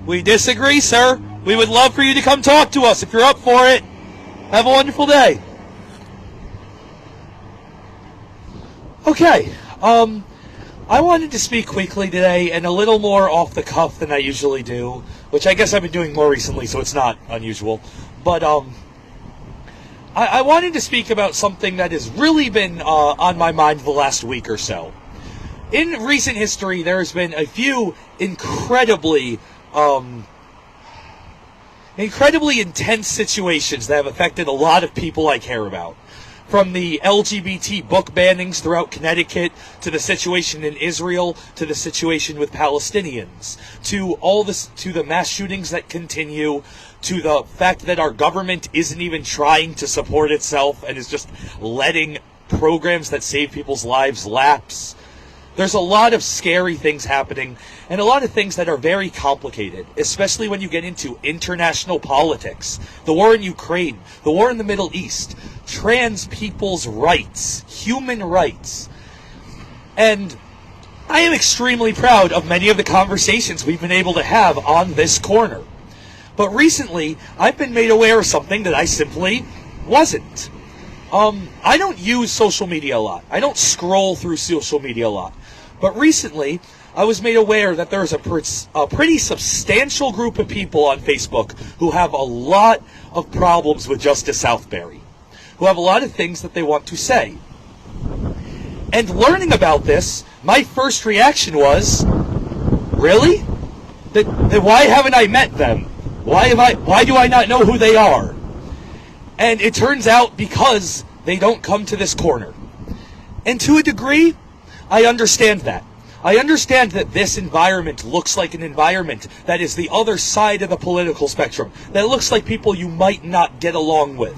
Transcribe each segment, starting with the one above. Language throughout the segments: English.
We disagree, sir. We would love for you to come talk to us if you're up for it. Have a wonderful day. Okay, I wanted to speak quickly today and a little more off the cuff than I usually do, which I guess I've been doing more recently, so it's not unusual. But I wanted to speak about something that has really been on my mind the last week or so. In recent history, there has been a few incredibly intense situations that have affected a lot of people I care about. From the LGBT book bannings throughout Connecticut, to the situation in Israel, to the situation with Palestinians, to the mass shootings that continue, to the fact that our government isn't even trying to support itself and is just letting programs that save people's lives lapse. There's a lot of scary things happening, and a lot of things that are very complicated, especially when you get into international politics, the war in Ukraine, the war in the Middle East, trans people's rights, human rights. And I am extremely proud of many of the conversations we've been able to have on this corner. But recently, I've been made aware of something that I simply wasn't. I don't use social media a lot. I don't scroll through social media a lot. But recently, I was made aware that there's a pretty substantial group of people on Facebook who have a lot of problems with Justice Southbury, who have a lot of things that they want to say. And learning about this, my first reaction was, really? Then why haven't I met them? Why do I not know who they are? And it turns out because they don't come to this corner. And to a degree, I understand that. I understand that this environment looks like an environment that is the other side of the political spectrum, that looks like people you might not get along with.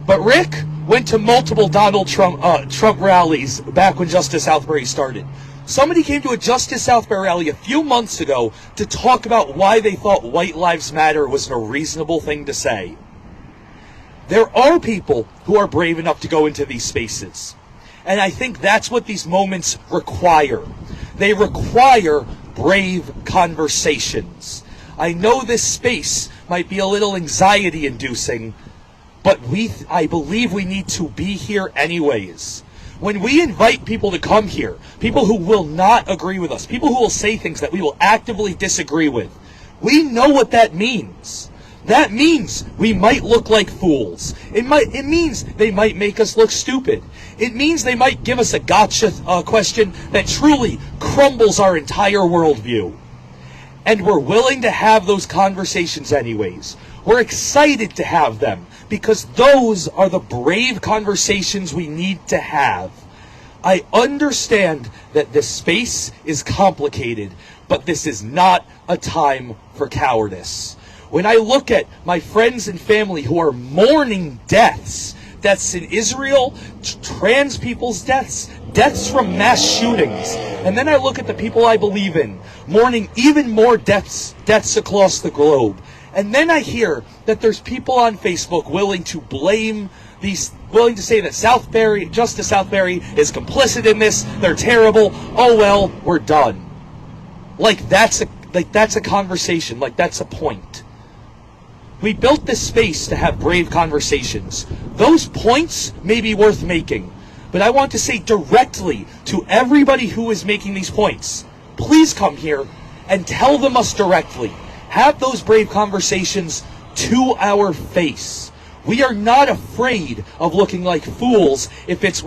But Rick went to multiple Donald Trump rallies back when Justice Southbury started. Somebody came to a Justice Southbury rally a few months ago to talk about why they thought White Lives Matter was a reasonable thing to say. There are people who are brave enough to go into these spaces. And I think that's what these moments require. They require brave conversations. I know this space might be a little anxiety-inducing, but I believe we need to be here anyways. When we invite people to come here, people who will not agree with us, people who will say things that we will actively disagree with, we know what that means. That means we might look like fools. It means they might make us look stupid. It means they might give us a gotcha question that truly crumbles our entire worldview. And we're willing to have those conversations anyways. We're excited to have them because those are the brave conversations we need to have. I understand that this space is complicated, but this is not a time for cowardice. When I look at my friends and family who are mourning deaths in Israel, trans people's deaths from mass shootings, and then I look at the people I believe in, mourning even more deaths across the globe, and then I hear that there's people on Facebook willing to say that Justice Southbury is complicit in this, they're terrible, oh well, we're done. That's a conversation, that's a point. We built this space to have brave conversations. Those points may be worth making, but I want to say directly to everybody who is making these points, please come here and tell them us directly. Have those brave conversations to our face. We are not afraid of looking like fools if it's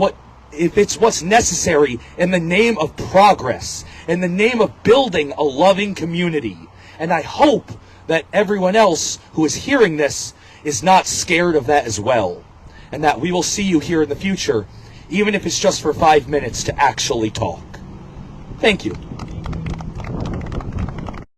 what's necessary in the name of progress, in the name of building a loving community. And I hope that everyone else who is hearing this is not scared of that as well. And that we will see you here in the future, even if it's just for 5 minutes to actually talk. Thank you.